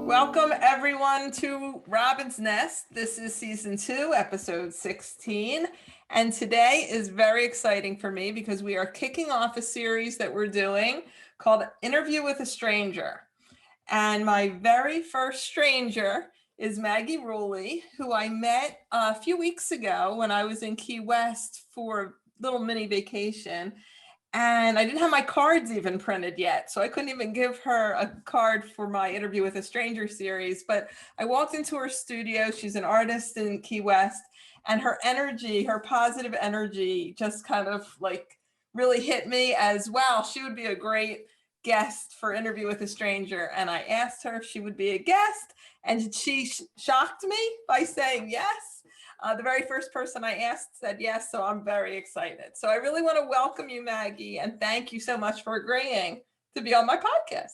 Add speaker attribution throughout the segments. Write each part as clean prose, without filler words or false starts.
Speaker 1: Welcome everyone to Robin's Nest. This is season 2, episode 16. And today is very exciting for me because we are kicking off a series that we're doing called Interview with a Stranger. And my very first stranger is Maggie Ruley, who I met a few weeks ago when I was in Key West for a little mini vacation. And I didn't have my cards even printed yet, so I couldn't even give her a card for my Interview with a Stranger series. But I walked into her studio. She's an artist in Key West, and her energy, her positive energy, just kind of like really hit me as, wow, she would be a great guest for Interview with a Stranger. And I asked her if she would be a guest, and she shocked me by saying yes. The very first person I asked said yes, so I'm very excited. So I really want to welcome you, Maggie, and thank you so much for agreeing to be on my podcast.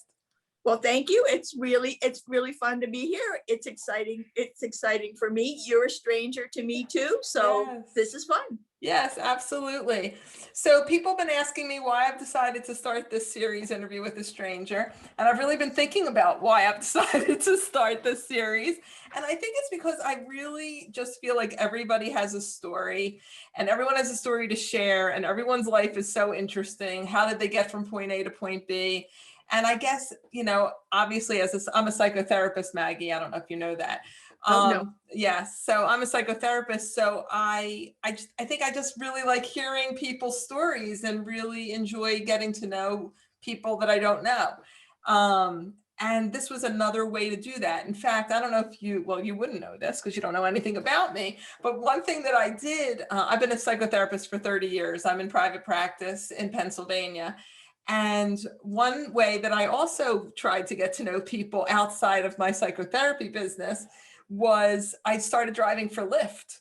Speaker 2: Well, thank you. It's really fun to be here. It's exciting. It's exciting for me. You're a stranger to me too, so yes. This is fun.
Speaker 1: Yes, absolutely. So people have been asking me why I've decided to start this series, Interview with a Stranger. And I've really been thinking about why I've decided to start this series. And I think it's because I really just feel like everybody has a story and everyone has a story to share and everyone's life is so interesting. How did they get from point A to point B? And I guess, obviously I'm a psychotherapist, Maggie. I don't know if you know that.
Speaker 2: No.
Speaker 1: Yes. So I'm a psychotherapist. So I think I just really like hearing people's stories and really enjoy getting to know people that I don't know. And this was another way to do that. In fact, I don't know if you wouldn't know this because you don't know anything about me, but one thing that I did, I've been a psychotherapist for 30 years. I'm in private practice in Pennsylvania. And one way that I also tried to get to know people outside of my psychotherapy business was I started driving for Lyft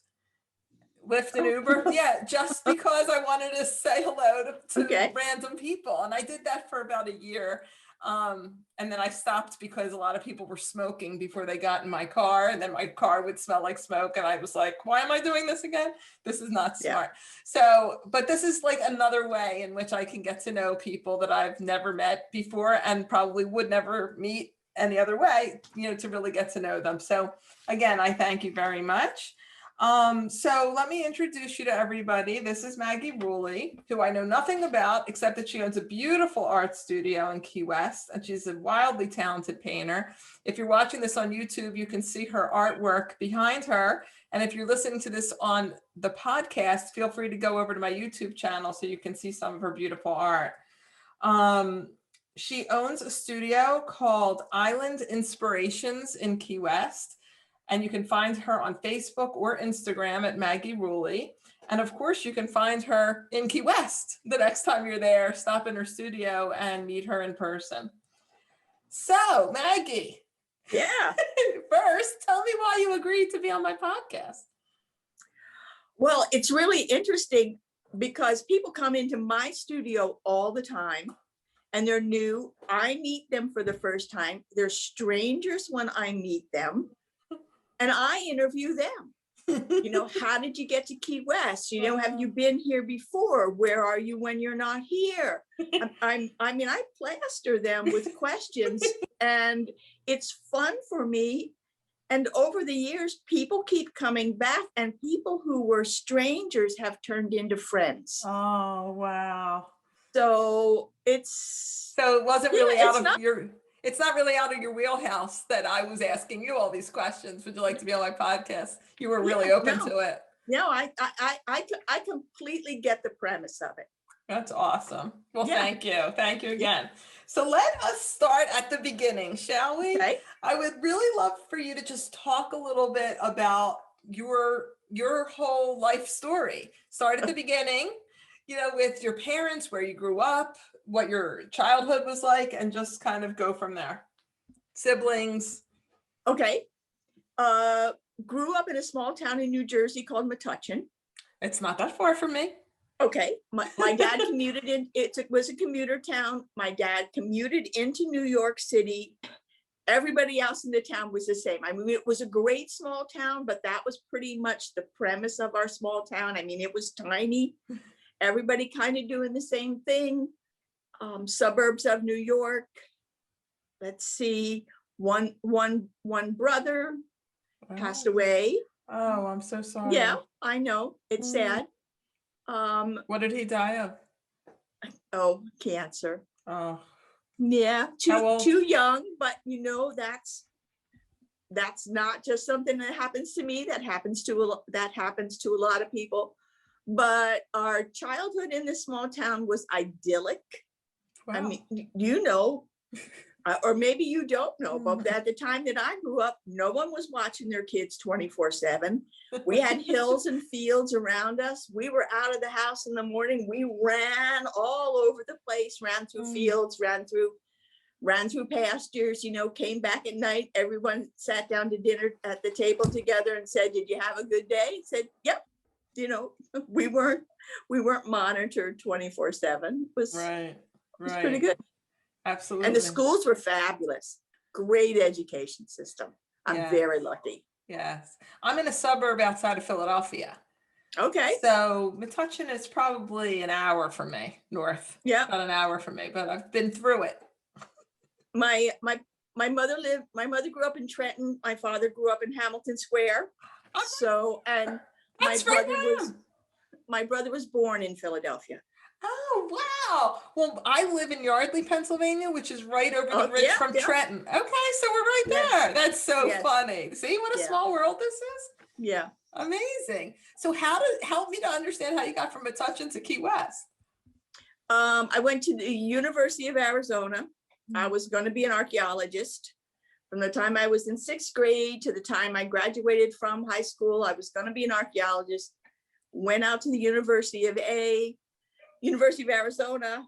Speaker 1: and Uber. Yeah, just because I wanted to say hello to random people. And I did that for about a year. And then I stopped because a lot of people were smoking before they got in my car. And then my car would smell like smoke. And I was like, why am I doing this again? This is not smart. Yeah. So, but this is like another way in which I can get to know people that I've never met before and probably would never meet any other way, to really get to know them. So again, I thank you very much. So let me introduce you to everybody. This is Maggie Ruley, who I know nothing about except that she owns a beautiful art studio in Key West, and she's a wildly talented painter. If you're watching this on YouTube, you can see her artwork behind her. And if you're listening to this on the podcast, feel free to go over to my YouTube channel so you can see some of her beautiful art. She owns a studio called Island Inspirations in Key West. And you can find her on Facebook or Instagram at Maggie Ruley. And of course, you can find her in Key West the next time you're there. Stop in her studio and meet her in person. So, Maggie.
Speaker 2: Yeah.
Speaker 1: First, tell me why you agreed to be on my podcast.
Speaker 2: Well, it's really interesting because people come into my studio all the time and they're new. I meet them for the first time. They're strangers when I meet them. And I interview them. How did you get to Key West? Have you been here before? Where are you when you're not here? I plaster them with questions and it's fun for me. And over the years, people keep coming back and people who were strangers have turned into friends.
Speaker 1: Oh, wow.
Speaker 2: So it
Speaker 1: wasn't really it's not really out of your wheelhouse that I was asking you all these questions. Would you like to be on my podcast? You were really open to it.
Speaker 2: No, I completely get the premise of it.
Speaker 1: That's awesome. Well, Thank you. Thank you again. So let us start at the beginning, shall we?
Speaker 2: Okay.
Speaker 1: I would really love for you to just talk a little bit about your whole life story. Start at the beginning, with your parents, where you grew up, what your childhood was like, and just kind of go from there. Siblings.
Speaker 2: Okay. Grew up in a small town in New Jersey called Metuchen.
Speaker 1: It's not that far from me.
Speaker 2: Okay. My dad commuted in, it was a commuter town. My dad commuted into New York City. Everybody else in the town was the same. It was a great small town, but that was pretty much the premise of our small town. It was tiny. Everybody kind of doing the same thing. Suburbs of New York. Let's see. one brother passed
Speaker 1: Oh,
Speaker 2: away.
Speaker 1: oh, I'm so
Speaker 2: Yeah,
Speaker 1: sorry.
Speaker 2: I know. It's
Speaker 1: Mm.
Speaker 2: sad.
Speaker 1: What did he die of?
Speaker 2: Oh, cancer.
Speaker 1: Oh,
Speaker 2: Yeah,
Speaker 1: how old?
Speaker 2: too young, but that's not just something that happens to me. That happens to a lot of people. But our childhood in this small town was idyllic. I
Speaker 1: Wow.
Speaker 2: mean, or maybe you don't know, but at the time that I grew up, no one was watching their kids 24/7. We had hills and fields around us. We were out of the house in the morning. We ran all over the place, ran through fields, ran through pastures, came back at night. Everyone sat down to dinner at the table together and said, "Did you have a good day?" I said, "Yep." We weren't monitored 24/7. It was
Speaker 1: Right,
Speaker 2: pretty
Speaker 1: right.
Speaker 2: good. And the
Speaker 1: Absolutely.
Speaker 2: schools were fabulous. Great education system. I'm
Speaker 1: Yeah.
Speaker 2: very lucky.
Speaker 1: Yes. I'm in a suburb outside of Philadelphia.
Speaker 2: Okay.
Speaker 1: So Metuchen is probably an hour from me, north.
Speaker 2: Yeah.
Speaker 1: About an hour from me, but I've been through it.
Speaker 2: My mother grew up in Trenton. My father grew up in Hamilton Square.
Speaker 1: Oh,
Speaker 2: So, and my
Speaker 1: that's right
Speaker 2: brother
Speaker 1: where I
Speaker 2: was
Speaker 1: am.
Speaker 2: my brother was born in Philadelphia.
Speaker 1: Oh, wow. Well, I live in Yardley, Pennsylvania, which is right over the
Speaker 2: Oh,
Speaker 1: bridge
Speaker 2: yeah,
Speaker 1: from
Speaker 2: yeah.
Speaker 1: Trenton. Okay, so we're right
Speaker 2: Yes.
Speaker 1: there. That's so
Speaker 2: Yes.
Speaker 1: funny. See what a
Speaker 2: Yeah.
Speaker 1: small world this is?
Speaker 2: Yeah.
Speaker 1: Amazing. So help me to understand how you got from Metuchen to Key West?
Speaker 2: I went to the University of Arizona. I was going to be an archaeologist. From the time I was in 6th grade to the time I graduated from high school, I was going to be an archaeologist. Went out to the University of Arizona.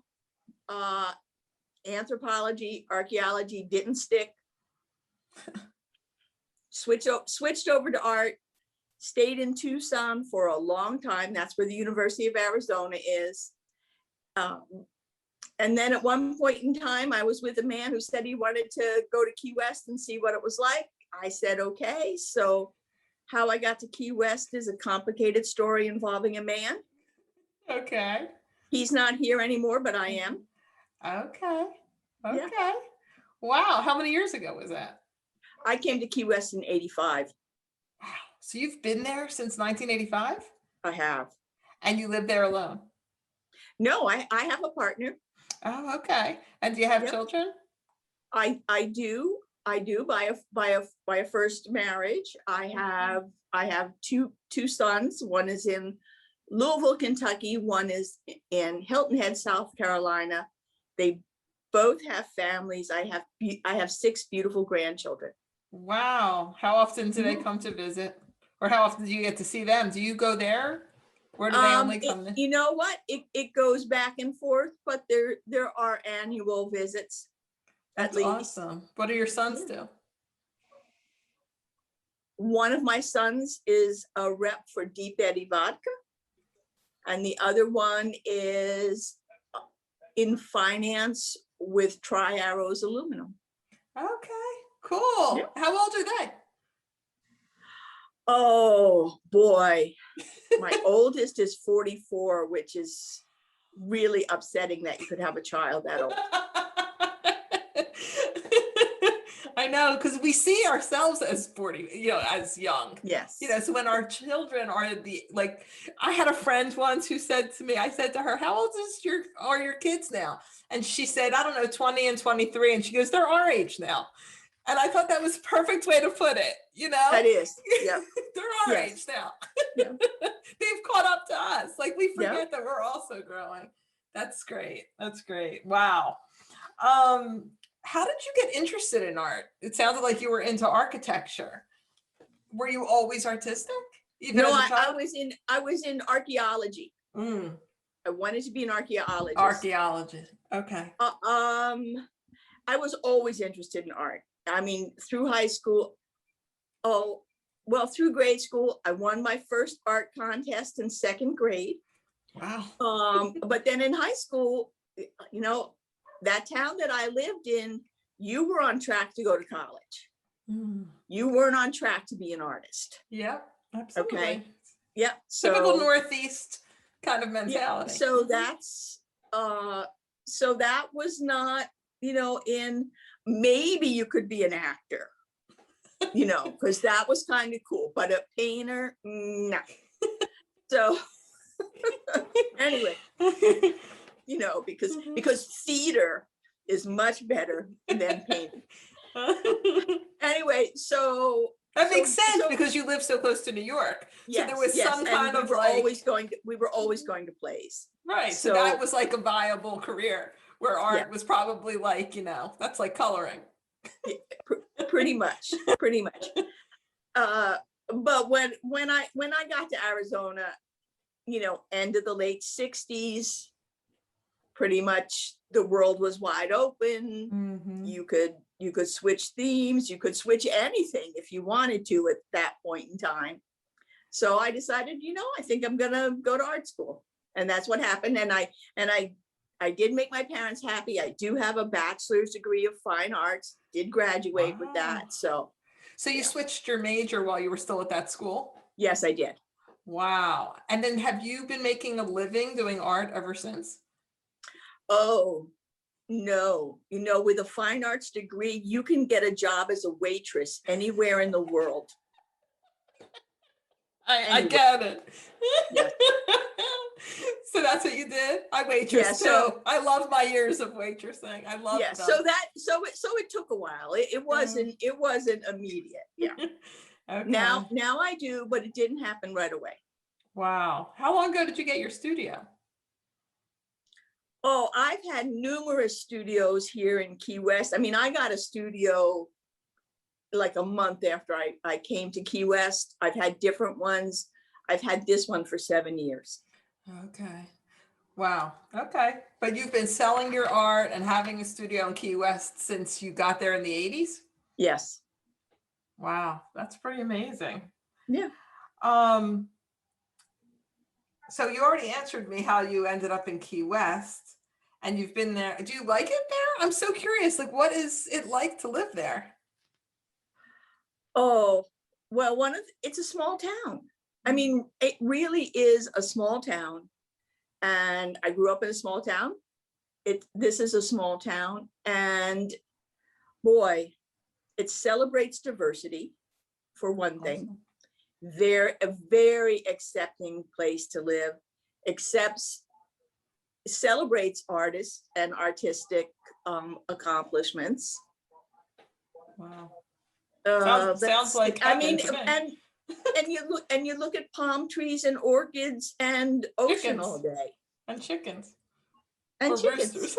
Speaker 2: Anthropology, archaeology didn't stick. Switched over to art. Stayed in Tucson for a long time. That's where the University of Arizona is. And then at one point in time, I was with a man who said he wanted to go to Key West and see what it was like. I said, okay. So how I got to Key West is a complicated story involving a man.
Speaker 1: Okay.
Speaker 2: He's not here anymore, but I am.
Speaker 1: Okay. Okay.
Speaker 2: Yeah.
Speaker 1: Wow. How many years ago was that?
Speaker 2: I came to Key West in 85.
Speaker 1: Wow. So you've been there since 1985?
Speaker 2: I have.
Speaker 1: And you live there alone?
Speaker 2: No, I have a partner.
Speaker 1: Oh, okay. And do you have
Speaker 2: Yep.
Speaker 1: children?
Speaker 2: I do by a first marriage. I have two sons. One is in Louisville, Kentucky. One is in Hilton Head, South Carolina. They both have families. I have 6 beautiful grandchildren.
Speaker 1: Wow. How often do they come to visit? Or how often do you get to see them? Do you go there? Or do they only come?
Speaker 2: You know what? It goes back and forth, but there are annual visits.
Speaker 1: That's
Speaker 2: at least.
Speaker 1: awesome. What do your sons do?
Speaker 2: One of my sons is a rep for Deep Eddy Vodka, and the other one is in finance with Tri-Arrows Aluminum.
Speaker 1: Okay, cool.
Speaker 2: Yeah.
Speaker 1: How old are they?
Speaker 2: Oh boy, my oldest is 44, which is really upsetting that you could have a child that old.
Speaker 1: I know, because we see ourselves as 40, as young.
Speaker 2: Yes.
Speaker 1: So when our children are I had a friend once who said to me, I said to her, how old are your kids now? And she said, I don't know, 20 and 23. And she goes, they're our age now. And I thought that was a perfect way to put it,
Speaker 2: That is, yeah.
Speaker 1: They're our age now.
Speaker 2: Yeah.
Speaker 1: They've caught up to us. Like we forget
Speaker 2: Yeah.
Speaker 1: that we're also growing. That's great. That's great. Wow. How did you get interested in art? It sounded like you were into architecture. Were you always artistic? Even
Speaker 2: No,
Speaker 1: as a
Speaker 2: I
Speaker 1: child?
Speaker 2: was in archaeology.
Speaker 1: Mm,
Speaker 2: I wanted to be an archaeologist.
Speaker 1: archaeologist. Okay.
Speaker 2: I was always interested in art. I mean, through high school, through grade school, I won my first art contest in 2nd grade.
Speaker 1: Wow.
Speaker 2: But then in high school, that town that I lived in, you were on track to go to college.
Speaker 1: Mm.
Speaker 2: You weren't on track to be an artist.
Speaker 1: Yep, absolutely.
Speaker 2: Okay. Yeah.
Speaker 1: Typical Northeast kind of mentality.
Speaker 2: Yeah, so that was not in maybe you could be an actor, because that was kind of cool, but a painter, no. So anyway, because theater is much better than painting. Anyway, so
Speaker 1: that makes sense because you live so close to New York.
Speaker 2: Yes,
Speaker 1: so there was some kind of
Speaker 2: we were always going to plays.
Speaker 1: Right. So that was like a viable career where art was probably like, that's like coloring.
Speaker 2: Pretty much. But when I got to Arizona, end of the late 60s, pretty much the world was wide open.
Speaker 1: Mm-hmm.
Speaker 2: You could switch themes, you could switch anything if you wanted to at that point in time. So I decided, I think I'm gonna go to art school. And that's what happened. And I did make my parents happy. I do have a bachelor's degree of fine arts, did graduate with that. So
Speaker 1: you switched your major while you were still at that school?
Speaker 2: Yes, I did.
Speaker 1: Wow. And then have you been making a living doing art ever since?
Speaker 2: Oh, no. With a fine arts degree, you can get a job as a waitress anywhere in the world.
Speaker 1: I get it.
Speaker 2: Yes.
Speaker 1: So that's what you did? I waitress too. I love my years of waitressing. I love them.
Speaker 2: So it took a while. It wasn't immediate. Yeah.
Speaker 1: Okay.
Speaker 2: Now I do, but it didn't happen right away.
Speaker 1: Wow. How long ago did you get your studio?
Speaker 2: Oh, I've had numerous studios here in Key West. I mean, I got a studio like a month after I came to Key West. I've had different ones. I've had this one for 7 years.
Speaker 1: Okay. Wow. Okay. But you've been selling your art and having a studio in Key West since you got there in the 80s?
Speaker 2: Yes.
Speaker 1: Wow. That's pretty amazing.
Speaker 2: Yeah.
Speaker 1: So you already answered me how you ended up in Key West and you've been there. Do you like it there? I'm so curious. Like, what is it like to live there?
Speaker 2: Oh, well, it's a small town. I mean, it really is a small town. And I grew up in a small town. This is a small town. And boy, it celebrates diversity, for one thing. They're a very accepting place to live, celebrates artists and artistic accomplishments.
Speaker 1: Wow.
Speaker 2: Sounds
Speaker 1: like
Speaker 2: heaven to me. and you look at palm trees and orchids and ocean chickens. All day.
Speaker 1: And chickens.
Speaker 2: And
Speaker 1: or
Speaker 2: chickens.
Speaker 1: Roosters.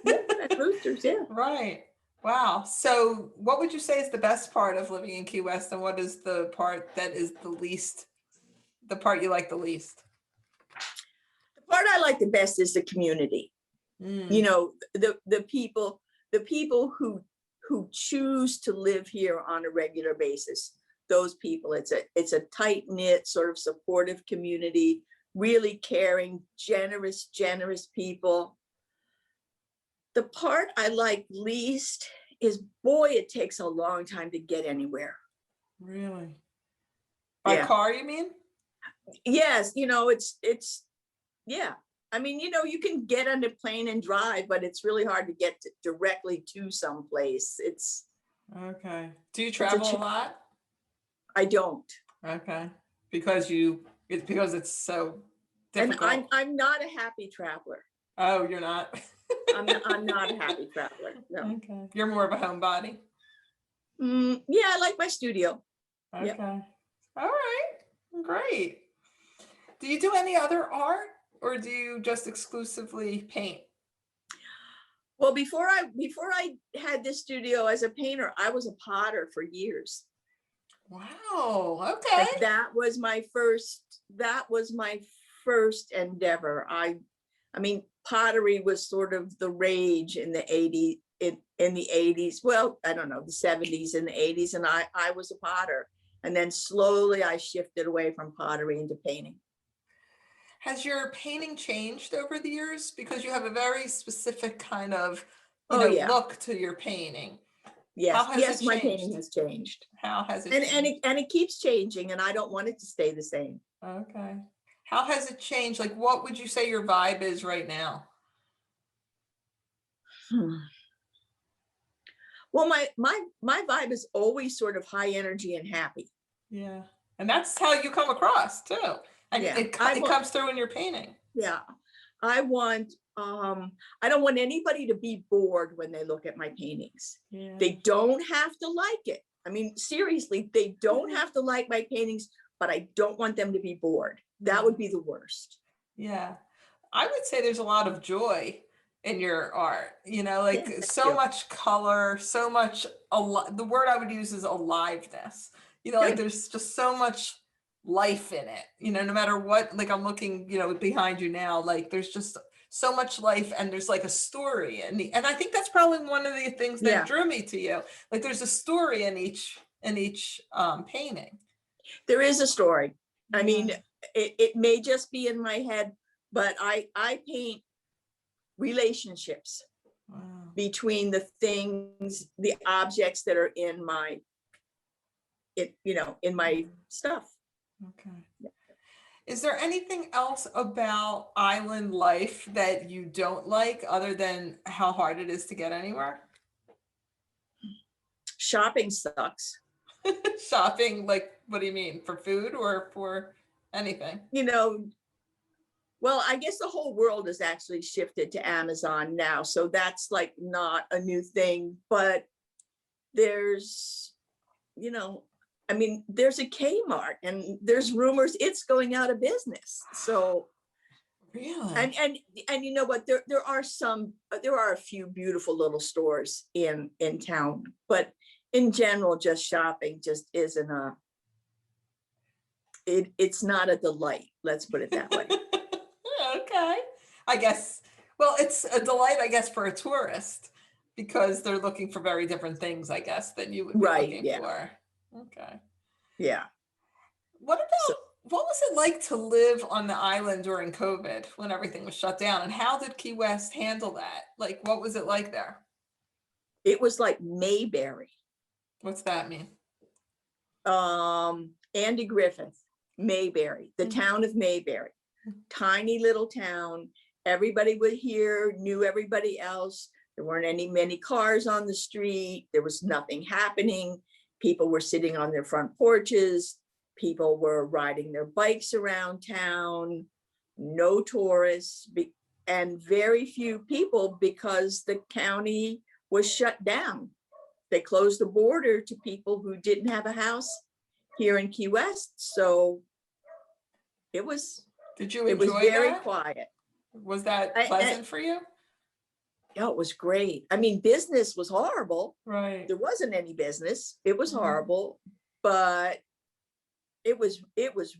Speaker 2: Yeah, and roosters, yeah.
Speaker 1: Right. Wow. So what would you say is the best part of living in Key West, and what is the part that is the part you like the least?
Speaker 2: The part I like the best is the community. The people who choose to live here on a regular basis. Those people, it's a tight-knit, sort of supportive community, really caring, generous people. The part I like least is, boy, it takes a long time to get anywhere.
Speaker 1: Really? By car, you mean?
Speaker 2: Yes, it's yeah. I mean, you can get on a plane and drive, but it's really hard to get directly to someplace. It's
Speaker 1: okay. Do you travel a lot?
Speaker 2: I don't.
Speaker 1: Okay. Because it's so difficult.
Speaker 2: And I'm not a happy traveler.
Speaker 1: Oh, you're not?
Speaker 2: I'm not a happy traveler. No.
Speaker 1: Okay. You're more of a homebody?
Speaker 2: Yeah, I like my studio.
Speaker 1: Okay.
Speaker 2: Yep.
Speaker 1: All right. Great. Do you do any other art, or do you just exclusively paint?
Speaker 2: Well, before I had this studio as a painter, I was a potter for years.
Speaker 1: Wow. Okay.
Speaker 2: And that was my first endeavor. I mean, pottery was sort of the rage in the 80s, in the 80s. Well, I don't know, the 70s and the 80s. And I was a potter. And then slowly I shifted away from pottery into painting.
Speaker 1: Has your painting changed over the years? Because you have a very specific kind of look to your painting.
Speaker 2: Yes, my painting has changed.
Speaker 1: How has it changed?
Speaker 2: And it keeps changing, and I don't want it to stay the same.
Speaker 1: Okay. How has it changed? Like, what would you say your vibe is right now?
Speaker 2: Well, my vibe is always sort of high energy and happy.
Speaker 1: Yeah. And that's how you come across too. And
Speaker 2: Yeah,
Speaker 1: it comes through in your painting.
Speaker 2: yeah. I want, I don't want anybody to be bored when they look at my paintings.
Speaker 1: Yeah.
Speaker 2: They don't have to like it. I mean, seriously, they don't have to like my paintings, but I don't want them to be bored. That would be the worst.
Speaker 1: Yeah. I would say there's a lot of joy in your art,
Speaker 2: Yeah,
Speaker 1: like
Speaker 2: thank
Speaker 1: so
Speaker 2: you.
Speaker 1: much color, so much, the word I would use is aliveness. Like
Speaker 2: Good.
Speaker 1: there's just so much life in it, no matter what, like I'm looking, behind you now, like there's just so much life and there's like a story. And I think that's probably one of the things that
Speaker 2: Yeah,
Speaker 1: drew me to you. Like there's a story in each painting.
Speaker 2: there is a story. I mean,
Speaker 1: Yeah.
Speaker 2: it may just be in my head, but I paint relationships
Speaker 1: Wow.
Speaker 2: between the things, the objects that are in my, in my stuff.
Speaker 1: Okay. Is there anything else about island life that you don't like other than how hard it is to get anywhere?
Speaker 2: Shopping sucks.
Speaker 1: Shopping, like, what do you mean? For food or for anything?
Speaker 2: Well, I guess the whole world has actually shifted to Amazon now. So that's like not a new thing, but there's, I mean, there's a Kmart and there's rumors it's going out of business. So,
Speaker 1: Really?
Speaker 2: and you know what, there are a few beautiful little stores in town, but in general, just shopping just isn't it's not a delight. Let's put it that way.
Speaker 1: Okay. I guess, well, it's a delight, I guess, for a tourist because they're looking for very different things, I guess, than you would be
Speaker 2: Right.
Speaker 1: looking
Speaker 2: Yeah.
Speaker 1: for. Okay.
Speaker 2: Yeah.
Speaker 1: What
Speaker 2: So
Speaker 1: about, what was it like to live on the island during COVID when everything was shut down? And how did Key West handle that? Like, what was it like there?
Speaker 2: it was like Mayberry.
Speaker 1: What's that mean?
Speaker 2: Andy Griffith, Mayberry, the town of Mayberry, tiny little town. Everybody would hear, knew everybody else. There weren't many cars on the street. There was nothing happening. People were sitting on their front porches. People were riding their bikes around town. No tourists, and very few people because the county was shut down. They closed the border to people who didn't have a house here in Key West. So it was
Speaker 1: Did you
Speaker 2: it was
Speaker 1: enjoy
Speaker 2: very
Speaker 1: that?
Speaker 2: quiet.
Speaker 1: Was that pleasant for you?
Speaker 2: Yeah, it was great. I mean, business was horrible.
Speaker 1: Right.
Speaker 2: There wasn't any business. It was
Speaker 1: Mhm.
Speaker 2: horrible, but it was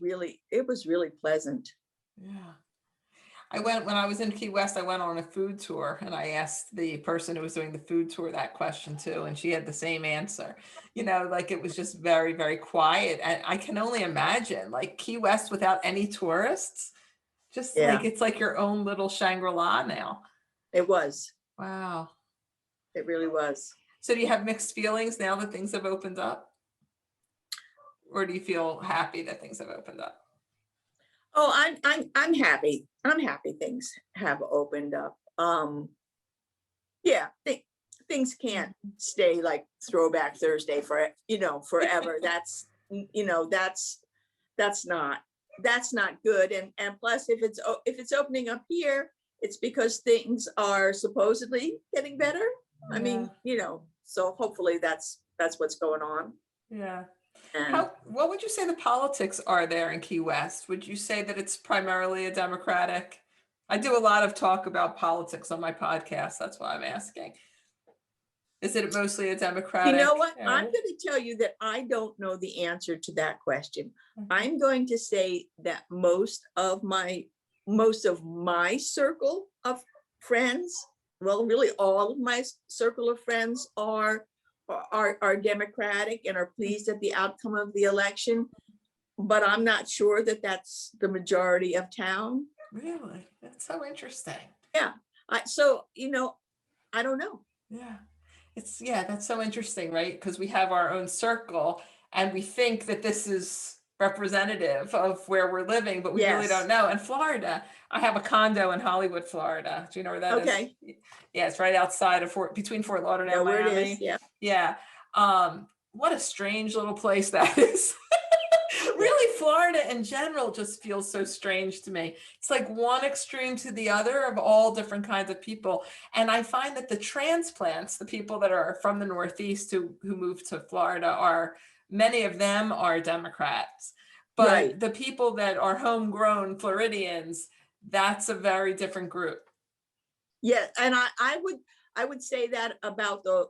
Speaker 2: really pleasant.
Speaker 1: Yeah. When I was in Key West, I went on a food tour and I asked the person who was doing the food tour that question too, and she had the same answer. Like it was just very, very quiet. And I can only imagine like Key West without any tourists, just like
Speaker 2: Yeah,
Speaker 1: it's like your own little Shangri-La now.
Speaker 2: it was.
Speaker 1: Wow.
Speaker 2: It really was.
Speaker 1: So do you have mixed feelings now that things have opened up? Or do you feel happy that things have opened up?
Speaker 2: Oh, I'm happy. I'm happy things have opened up. Yeah, things can't stay like Throwback Thursday for forever. That's that's not good. And plus, if it's opening up here, it's because things are supposedly getting better. I mean, so hopefully that's what's going on.
Speaker 1: Yeah.
Speaker 2: And
Speaker 1: What would you say the politics are there in Key West? Would you say that it's primarily a Democratic? I do a lot of talk about politics on my podcast. That's why I'm asking. Is it mostly a Democratic?
Speaker 2: you know what?
Speaker 1: area?
Speaker 2: I'm going to tell you that I don't know the answer to that question.
Speaker 1: Okay.
Speaker 2: I'm going to say that most of my circle of friends, well, really all of my circle of friends are Democratic and are pleased at the outcome of the election. But I'm not sure that that's the majority of town.
Speaker 1: Really? That's so interesting.
Speaker 2: Yeah. So, I don't know.
Speaker 1: Yeah. That's so interesting, right? Because we have our own circle and we think that this is representative of where we're living, but we really don't
Speaker 2: Yes.
Speaker 1: know. And Florida, I have a condo in Hollywood, Florida. Do you know where that is?
Speaker 2: Okay.
Speaker 1: Yeah, it's right outside of between Fort Lauderdale
Speaker 2: Know
Speaker 1: and
Speaker 2: where it is.
Speaker 1: Miami.
Speaker 2: Yeah.
Speaker 1: Yeah. What a strange little place that is.
Speaker 2: Yeah.
Speaker 1: Really, Florida in general just feels so strange to me. It's like one extreme to the other of all different kinds of people. And I find that the transplants, the people that are from the Northeast who moved to Florida, are many of them are Democrats.
Speaker 2: Right.
Speaker 1: But the people that are homegrown Floridians, that's a very different group.
Speaker 2: Yeah, and I would say that about the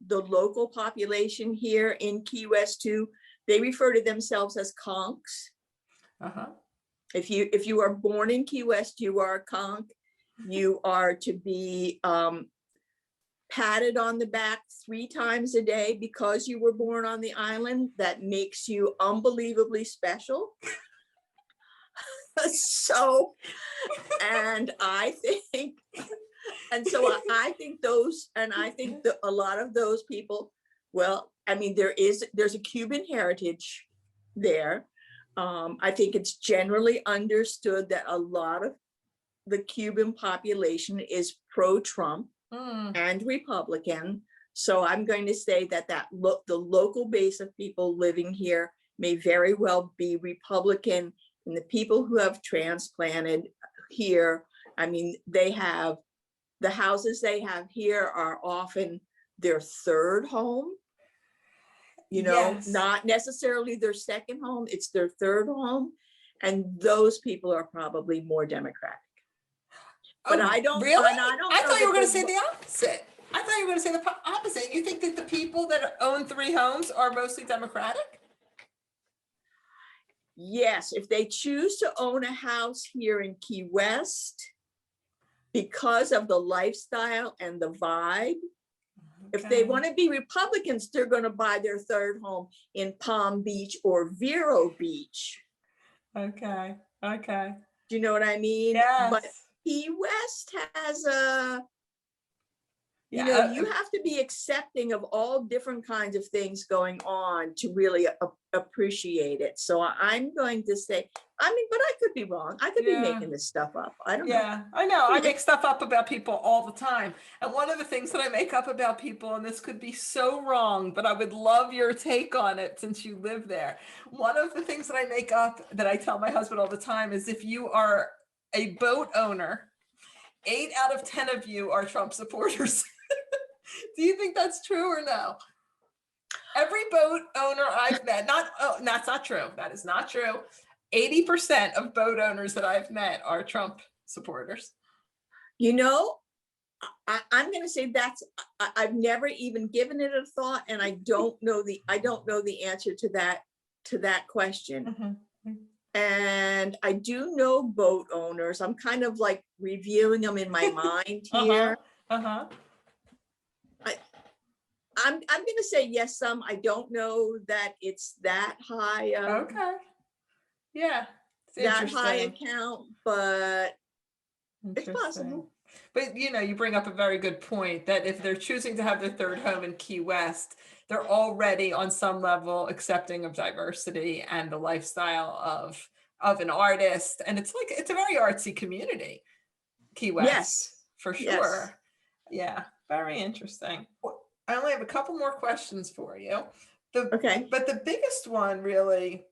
Speaker 2: local population here in Key West too. They refer to themselves as conks.
Speaker 1: Uh-huh.
Speaker 2: If you are born in Key West, you are a conk. You are to be patted on the back 3 times a day because you were born on the island. That makes you unbelievably special. So, and I think, and so I think those, and I think that a lot of those people, well, I mean, there's a Cuban heritage there. I think it's generally understood that a lot of the Cuban population is pro-Trump and Republican. So I'm going to say that the local base of people living here may very well be Republican, and the people who have transplanted here, I mean, they have the houses they have here are often their third home. You know,
Speaker 1: Yes.
Speaker 2: not necessarily their second home, it's their third home. And those people are probably more Democratic. But
Speaker 1: Oh,
Speaker 2: I don't,
Speaker 1: really?
Speaker 2: and I don't
Speaker 1: I
Speaker 2: know
Speaker 1: thought you were
Speaker 2: that
Speaker 1: going to say the opposite. I thought you were going to say the opposite. You think that the people that own 3 homes are mostly Democratic?
Speaker 2: Yes, if they choose to own a house here in Key West, because of the lifestyle and the vibe, if they want to be Republicans, they're going to buy their third home in Palm Beach or Vero Beach.
Speaker 1: Okay. Okay.
Speaker 2: Do you know what I mean?
Speaker 1: Yes.
Speaker 2: But Key West has a, you
Speaker 1: Yeah.
Speaker 2: know, you have to be accepting of all different kinds of things going on to really appreciate it. So I'm going to say, I mean, but I could be wrong. I could be making this stuff up. I don't know.
Speaker 1: Yeah, I know. I make stuff up about people all the time. And one of the things that I make up about people, and this could be so wrong, but I would love your take on it since you live there. One of the things that I make up that I tell my husband all the time is if you are a boat owner, 8 out of 10 of you are Trump supporters. Do you think that's true or no? Every boat owner I've met, that's not true. That is not true. 80% of boat owners that I've met are Trump supporters.
Speaker 2: You know, I'm going to say I've never even given it a thought, and I don't know the answer to that question. And I do know boat owners. I'm kind of like reviewing them in my mind here. I'm going to say yes, some. I don't know that it's that high.
Speaker 1: Okay. Yeah.
Speaker 2: That high account, but it's
Speaker 1: Interesting.
Speaker 2: possible.
Speaker 1: But you know, you bring up a very good point that if they're choosing to have their third home in Key West, they're already on some level accepting of diversity and the lifestyle of an artist. And it's a very artsy community, Key West.
Speaker 2: Yes.
Speaker 1: For sure.
Speaker 2: Yes.
Speaker 1: Yeah, very interesting. I only have a couple more questions for you.
Speaker 2: Okay.
Speaker 1: But the biggest one really,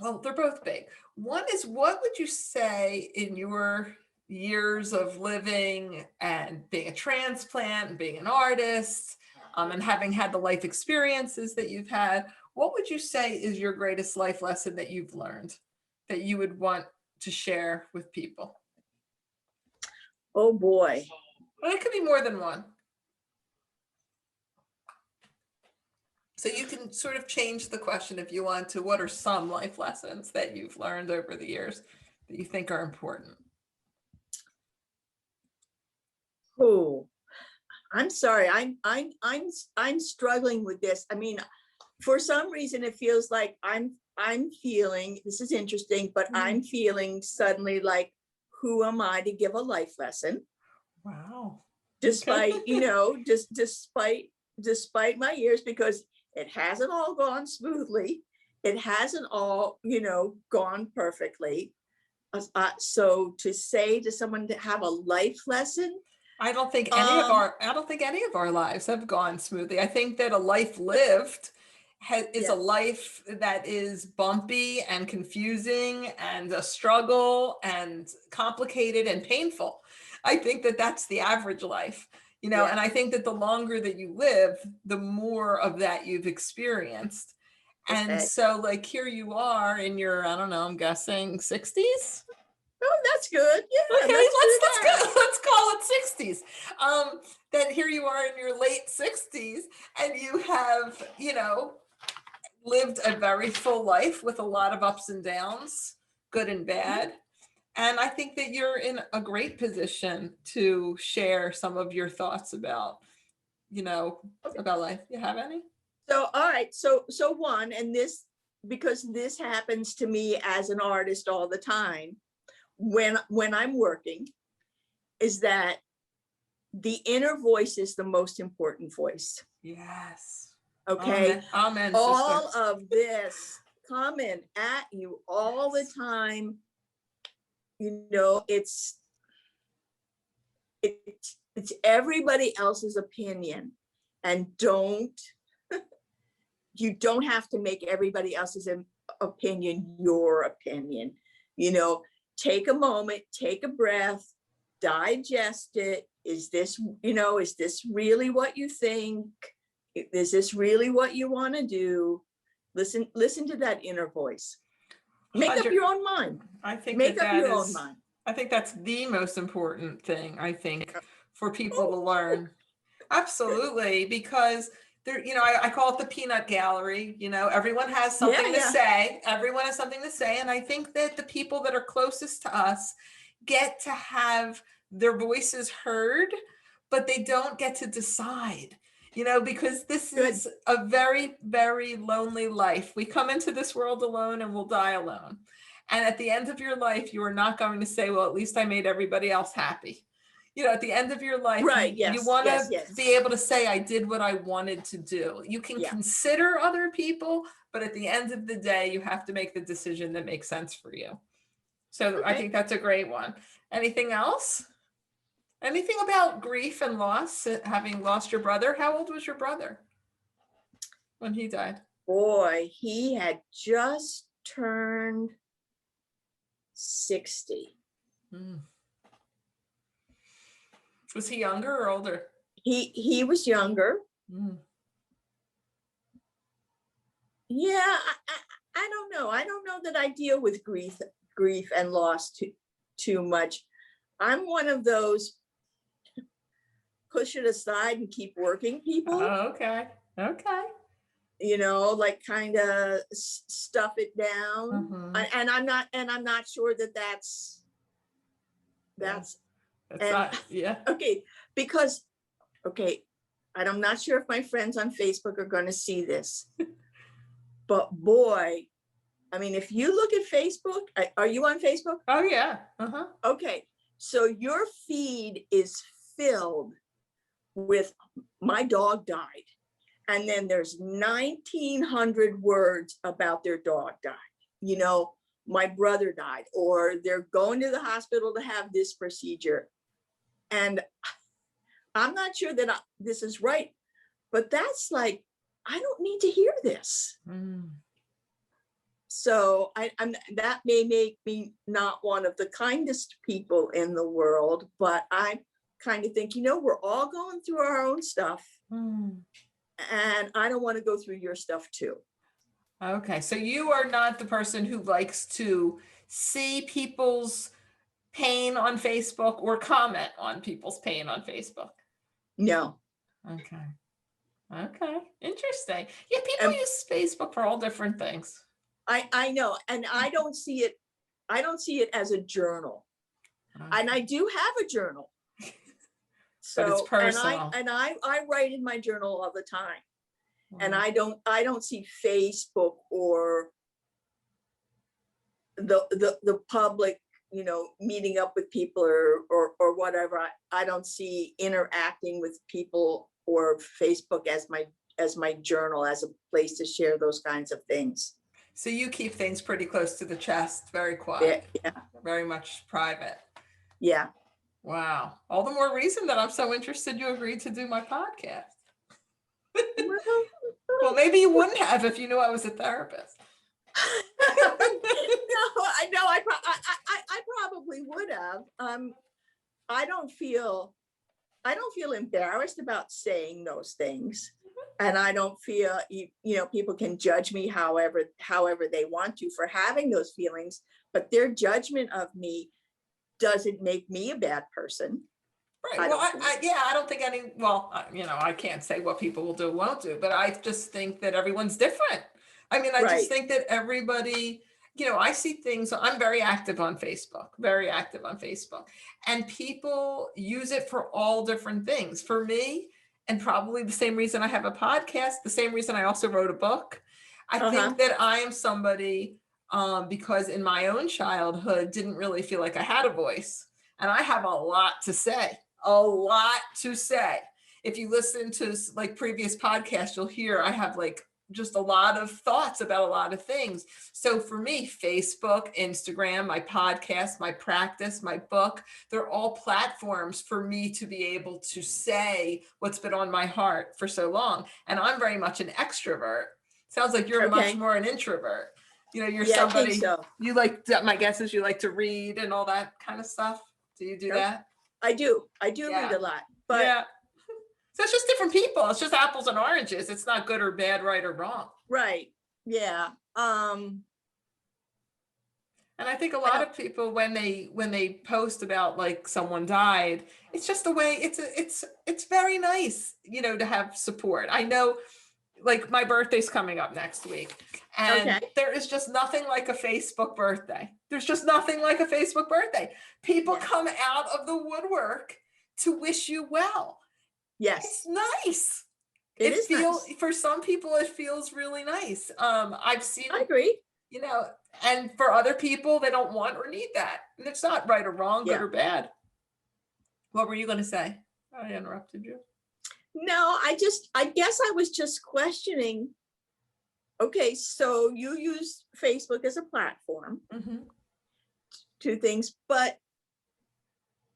Speaker 1: well, they're both big. One is, what would you say in your years of living and being a transplant and being an artist, and having had the life experiences that you've had, what would you say is your greatest life lesson that you've learned that you would want to share with people?
Speaker 2: Oh boy.
Speaker 1: Well, it could be more than one. So you can sort of change the question if you want to, what are some life lessons that you've learned over the years that you think are important?
Speaker 2: Oh, I'm sorry. I'm struggling with this. I mean, for some reason it feels like I'm feeling, this is interesting, but I'm feeling suddenly like, who am I to give a life lesson?
Speaker 1: Wow.
Speaker 2: Despite, you know, despite my years, because it hasn't all gone smoothly. it hasn't all, gone perfectly. So to say to someone to have a life lesson,
Speaker 1: I don't think
Speaker 2: um,
Speaker 1: I don't think any of our lives have gone smoothly. I think that a life lived is a
Speaker 2: yeah,
Speaker 1: life that is bumpy and confusing and a struggle and complicated and painful. I think that that's the average life,
Speaker 2: yeah,
Speaker 1: and I think that the longer that you live, the more of that you've experienced. And
Speaker 2: okay.
Speaker 1: so like here you are in your, I don't know, I'm guessing 60s.
Speaker 2: Oh, that's good. Yeah,
Speaker 1: Okay,
Speaker 2: let's do
Speaker 1: let's
Speaker 2: that.
Speaker 1: go. Let's call it 60s. That here you are in your late 60s, and you have, lived a very full life with a lot of ups and downs, good and bad. And I think that you're in a great position to share some of your thoughts about, you know,
Speaker 2: Okay.
Speaker 1: about life. You have any?
Speaker 2: So, all right. So one, and this, because this happens to me as an artist all the time, when I'm working, is that the inner voice is the most important voice.
Speaker 1: Yes.
Speaker 2: Okay.
Speaker 1: Amen. Amen, sister.
Speaker 2: All of this coming at you all the
Speaker 1: Yes.
Speaker 2: time, it's it's everybody else's opinion. And you don't have to make everybody else's opinion your opinion. Take a moment, take a breath, digest it. Is this really what you think? Is this really what you want to do? Listen to that inner voice. Make up
Speaker 1: 100.
Speaker 2: your own mind.
Speaker 1: I think
Speaker 2: Make
Speaker 1: that
Speaker 2: up
Speaker 1: that
Speaker 2: your own
Speaker 1: is,
Speaker 2: mind.
Speaker 1: I think that's the most important thing, I think, for people to
Speaker 2: Oh,
Speaker 1: learn. Absolutely, because there, I call it the peanut gallery. Everyone has
Speaker 2: yeah,
Speaker 1: something to
Speaker 2: yeah.
Speaker 1: say. Everyone has something to say. And I think that the people that are closest to us get to have their voices heard, but they don't get to decide, because this
Speaker 2: Good.
Speaker 1: is a very, very lonely life. We come into this world alone and we'll die alone. And at the end of your life, you are not going to say, well, at least I made everybody else happy. At the end of your life,
Speaker 2: Right.
Speaker 1: you
Speaker 2: Yes.
Speaker 1: want
Speaker 2: Yes.
Speaker 1: to
Speaker 2: Yes.
Speaker 1: be able to say, I did what I wanted to do. You can
Speaker 2: Yeah.
Speaker 1: consider other people, but at the end of the day, you have to make the decision that makes sense for you. So I
Speaker 2: Okay.
Speaker 1: think that's a great one. Anything else? Anything about grief and loss, having lost your brother? How old was your brother when he died?
Speaker 2: Boy, he had just turned 60.
Speaker 1: Mm. Was he younger or older?
Speaker 2: He was younger.
Speaker 1: Mm.
Speaker 2: Yeah, I don't know. I don't know that I deal with grief and loss too much. I'm one of those push it aside and keep working people,
Speaker 1: Oh, okay. Okay.
Speaker 2: like kind of stuff it down.
Speaker 1: Mhm.
Speaker 2: And I'm not sure that that's
Speaker 1: Yeah.
Speaker 2: that's
Speaker 1: That's
Speaker 2: and
Speaker 1: not, yeah.
Speaker 2: okay, because okay, and I'm not sure if my friends on Facebook are going to see this, but boy, I mean, if you look at Facebook, are you on Facebook?
Speaker 1: Oh, yeah. Uh-huh.
Speaker 2: Okay, so your feed is filled with my dog died. And then there's 1,900 words about their dog died. My brother died, or they're going to the hospital to have this procedure. And I'm not sure that this is right, but that's like, I don't need to hear this.
Speaker 1: Mm.
Speaker 2: So that may make me not one of the kindest people in the world, but I kind of think, we're all going through our own stuff.
Speaker 1: Mm.
Speaker 2: And I don't want to go through your stuff too.
Speaker 1: Okay. So you are not the person who likes to see people's pain on Facebook or comment on people's pain on Facebook.
Speaker 2: No.
Speaker 1: Okay. Okay. Interesting. Yeah, people
Speaker 2: And
Speaker 1: use Facebook for all different things.
Speaker 2: I know, and I don't see it as a journal. And I do have a journal.
Speaker 1: But it's
Speaker 2: So,
Speaker 1: personal.
Speaker 2: I write in my journal all the time. And
Speaker 1: Mm.
Speaker 2: I don't see Facebook or the public, meeting up with people or whatever. I don't see interacting with people or Facebook as my journal, as a place to share those kinds of things.
Speaker 1: So you keep things pretty close to the chest, very
Speaker 2: Yeah,
Speaker 1: quiet,
Speaker 2: yeah,
Speaker 1: very much private.
Speaker 2: yeah.
Speaker 1: Wow. All the more reason that I'm so interested you agreed to do my podcast.
Speaker 2: Well,
Speaker 1: Well, maybe you wouldn't have if you knew I was a therapist.
Speaker 2: no, I know. I probably would have. I don't feel embarrassed about saying those things, and I don't feel people can judge me however they want to for having those feelings, but their judgment of me doesn't make me a bad person.
Speaker 1: Right. Well, I don't think I can't say what people will do or won't do, but I just think that everyone's different. I mean, I just
Speaker 2: Right.
Speaker 1: think that everybody, I see things. I'm very active on Facebook, and people use it for all different things. For me, and probably the same reason I have a podcast, the same reason I also wrote a book. I think that I am somebody, because in my own childhood, didn't really feel like I had a voice. And I have a lot to say. If you listen to like previous podcasts, you'll hear I have like just a lot of thoughts about a lot of things. So for me, Facebook, Instagram, my podcast, my practice, my book, they're all platforms for me to be able to say what's been on my heart for so long. And I'm very much an extrovert. Sounds like you're much more an introvert. You're somebody, I think so. You like, my guess is you like to read and all that kind of stuff. Do you do that?
Speaker 2: I do read a lot, but
Speaker 1: yeah. So it's just different people. It's just apples and oranges. It's not good or bad, right or wrong.
Speaker 2: Right. Yeah.
Speaker 1: And I think a lot of people, when they post about like someone died, it's just the way it's very nice, to have support. I know, like my birthday's coming up next week, and there is just nothing like a Facebook birthday. There's just nothing like a Facebook birthday. People come out of the woodwork to wish you well.
Speaker 2: Yes.
Speaker 1: It's nice.
Speaker 2: It is nice.
Speaker 1: For some people, it feels really nice. I've seen,
Speaker 2: I agree.
Speaker 1: And for other people, they don't want or need that. And it's not right or wrong, good or bad. What were you going to say? I interrupted you.
Speaker 2: No, I guess I was just questioning. Okay, so you use Facebook as a platform to things, but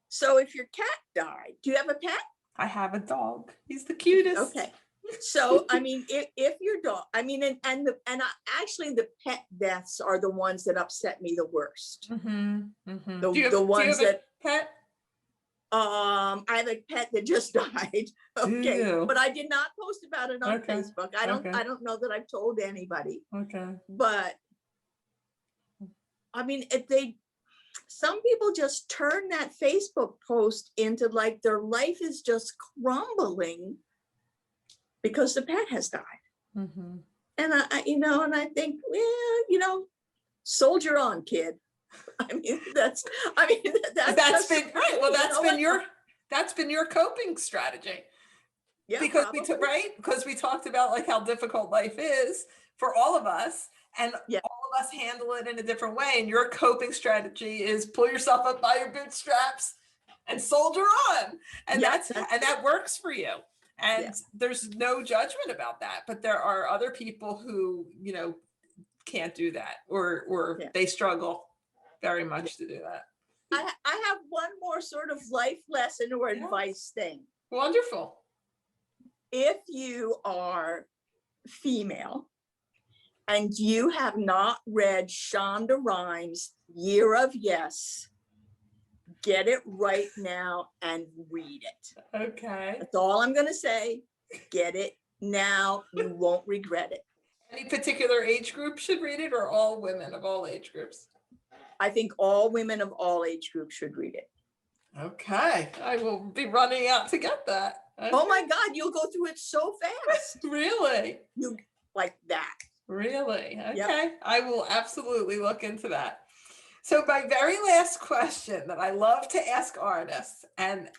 Speaker 2: so if your cat died, do you have a pet?
Speaker 1: I have a dog. He's the cutest.
Speaker 2: Okay. So, I mean, if your dog, I mean, actually the pet deaths are the ones that upset me the worst. The ones that
Speaker 1: pet?
Speaker 2: I have a pet that just died. Okay. But I did not post about it on Facebook. I don't know that I've told anybody.
Speaker 1: Okay.
Speaker 2: But I mean, some people just turn that Facebook post into like their life is just crumbling because the pet has died. And I think, well, soldier on, kid. I mean, that's been
Speaker 1: right. Well, that's been your coping strategy.
Speaker 2: Yeah,
Speaker 1: because because we talked about like how difficult life is for all of us, and all of us handle it in a different way. And your coping strategy is pull yourself up by your bootstraps and soldier on, and that works for you. And there's no judgment about that. But there are other people who can't do that, or they struggle very much to do that.
Speaker 2: I have one more sort of life lesson or advice thing.
Speaker 1: Wonderful.
Speaker 2: If you are female and you have not read Shonda Rhimes' Year of Yes, get it right now and read it.
Speaker 1: Okay.
Speaker 2: That's all I'm going to say. Get it now. You won't regret it.
Speaker 1: Any particular age group should read it, or all women of all age groups?
Speaker 2: I think all women of all age groups should read it.
Speaker 1: Okay. I will be running out to get that. Okay.
Speaker 2: Oh my God, you'll go through it so fast.
Speaker 1: Really?
Speaker 2: You like that.
Speaker 1: Really? Okay. Yep. I will absolutely look into that. So my very last question that I love to ask artists, and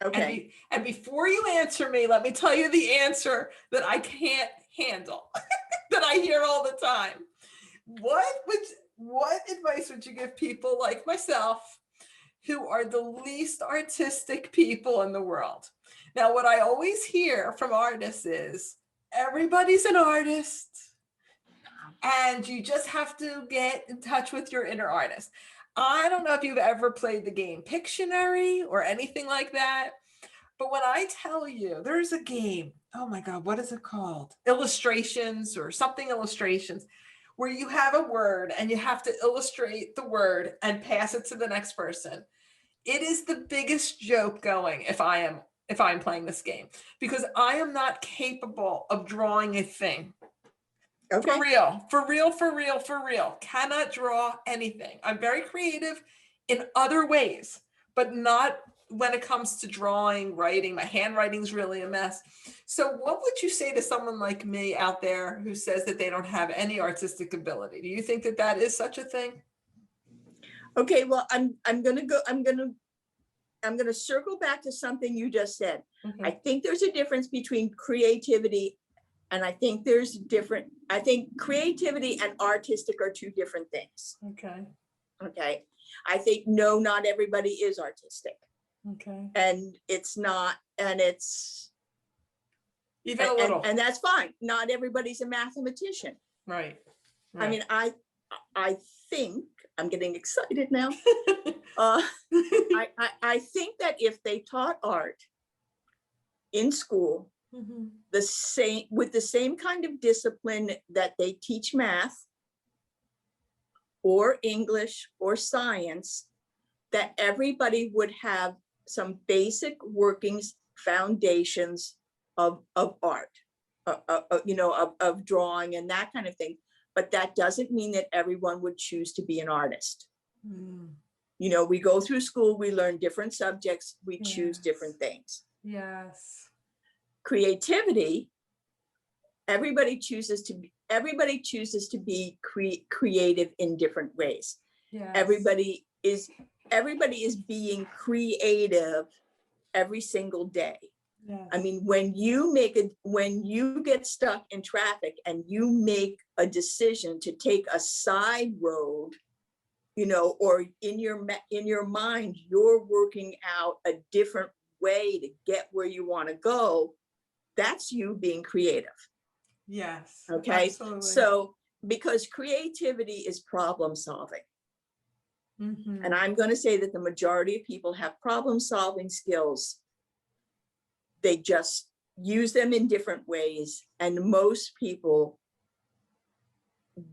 Speaker 1: before you answer me, let me tell you the answer that I can't handle, that I hear all the time. What advice would you give people like myself who are the least artistic people in the world? Now, what I always hear from artists is everybody's an artist and you just have to get in touch with your inner artist. I don't know if you've ever played the game Pictionary or anything like that, but when I tell you there's a game, oh my God, what is it called? Illustrations or something illustrations, where you have a word and you have to illustrate the word and pass it to the next person. It is the biggest joke going if I'm playing this game, because I am not capable of drawing a thing.
Speaker 2: Okay.
Speaker 1: For real, for real, for real, for real. Cannot draw anything. I'm very creative in other ways, but not when it comes to drawing, writing. My handwriting's really a mess. So what would you say to someone like me out there who says that they don't have any artistic ability? Do you think that that is such a thing?
Speaker 2: Okay, well, I'm gonna circle back to something you just said. I think there's a difference between creativity and I think creativity and artistic are two different things.
Speaker 1: Okay.
Speaker 2: Okay. I think, no, not everybody is artistic.
Speaker 1: Okay.
Speaker 2: And it's not, and it's
Speaker 1: even a little.
Speaker 2: And that's fine. Not everybody's a mathematician.
Speaker 1: Right.
Speaker 2: I mean, I think I'm getting excited now. I think that if they taught art in school, with the same kind of discipline that they teach math or English or science, that everybody would have some basic workings, foundations of art, of drawing and that kind of thing. But that doesn't mean that everyone would choose to be an artist. You know, we go through school, we learn different subjects, we choose different things.
Speaker 1: Yes.
Speaker 2: Creativity, everybody chooses to be creative in different ways.
Speaker 1: Yes.
Speaker 2: Everybody is being creative every single day. Yes. I mean, when you get stuck in traffic and you make a decision to take a side road, you know, or in your mind, you're working out a different way to get where you want to go. That's you being creative.
Speaker 1: Yes.
Speaker 2: Okay.
Speaker 1: Absolutely.
Speaker 2: So, because creativity is problem solving. And I'm going to say that the majority of people have problem solving skills. They just use them in different ways. And most people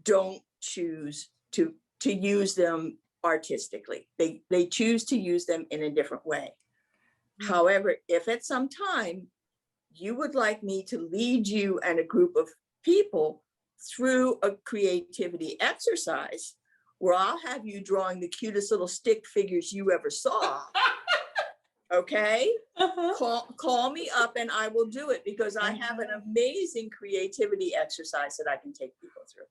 Speaker 2: don't choose to use them artistically. They choose to use them in a different way. However, if at some time you would like me to lead you and a group of people through a creativity exercise where I'll have you drawing the cutest little stick figures you ever saw, okay? Call me up and I will do it, because I have an amazing creativity exercise that I can take people through.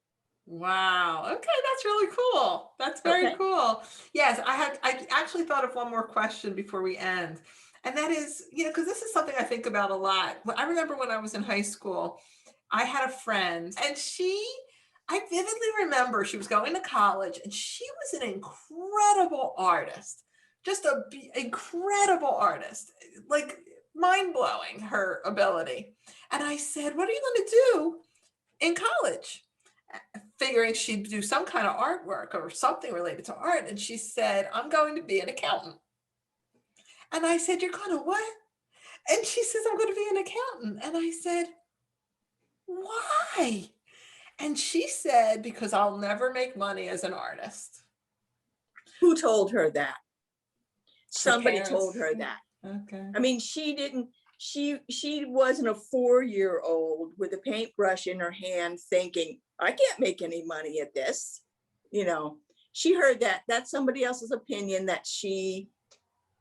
Speaker 1: Wow. Okay, that's really cool. That's very cool. Yes, I actually thought of one more question before we end. And that is, you know, because this is something I think about a lot. I remember when I was in high school, I had a friend and I vividly remember she was going to college and she was an incredible artist, just an incredible artist, like mind-blowing, her ability. And I said, what are you going to do in college? Figuring she'd do some kind of artwork or something related to art. And she said, I'm going to be an accountant. And I said, you're going to what? And she says, I'm going to be an accountant. And I said, why? And she said, because I'll never make money as an artist.
Speaker 2: Who told her that? Somebody told her that.
Speaker 1: Okay.
Speaker 2: I mean, she didn't, she wasn't a 4-year-old with a paintbrush in her hand thinking, I can't make any money at this. You know, she heard that. That's somebody else's opinion, that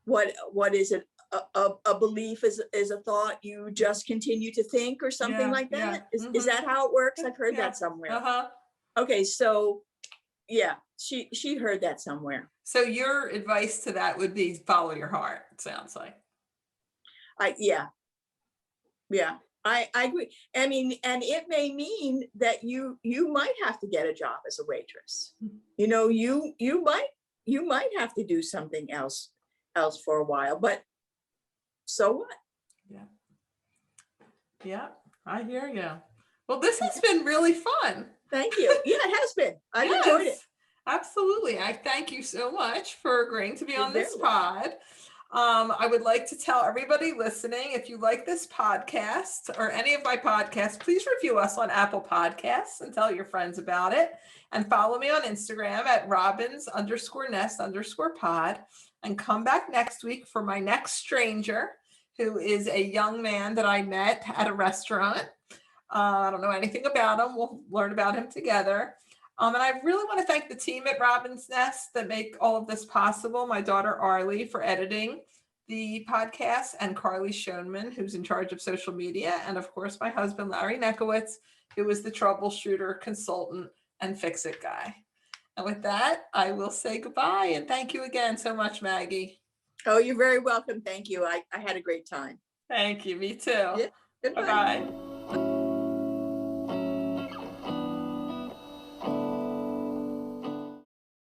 Speaker 2: what is it? A belief is a thought you just continue to think, or something like that. Is that how it works? I've heard that somewhere. Okay, so yeah, she heard that somewhere.
Speaker 1: So your advice to that would be follow your heart, it sounds like.
Speaker 2: Yeah, I agree. I mean, and it may mean that you might have to get a job as a waitress. You know, you might have to do something else for a while, but so what?
Speaker 1: Yeah, I hear you. Well, this has been really fun.
Speaker 2: Thank you. Yeah, it has been. I've enjoyed it.
Speaker 1: Yes, absolutely. I thank you so much for agreeing to be
Speaker 2: You're
Speaker 1: on
Speaker 2: very
Speaker 1: this
Speaker 2: welcome.
Speaker 1: pod. I would like to tell everybody listening, if you like this podcast or any of my podcasts, please review us on Apple Podcasts and tell your friends about it. And follow me on Instagram at robins_nest_pod. And come back next week for my next stranger, who is a young man that I met at a restaurant. I don't know anything about him. We'll learn about him together. And I really want to thank the team at Robin's Nest that make all of this possible. My daughter Arlie for editing the podcast, and Carly Schoenman, who's in charge of social media, and of course my husband Larry Nekowitz, who is the troubleshooter, consultant, and fix-it guy. And with that, I will say goodbye and thank you again so much, Maggie.
Speaker 2: Oh, you're very welcome. Thank you. I had a great time.
Speaker 1: Thank you. Me too.
Speaker 2: Yeah. Goodbye.
Speaker 1: Bye-bye.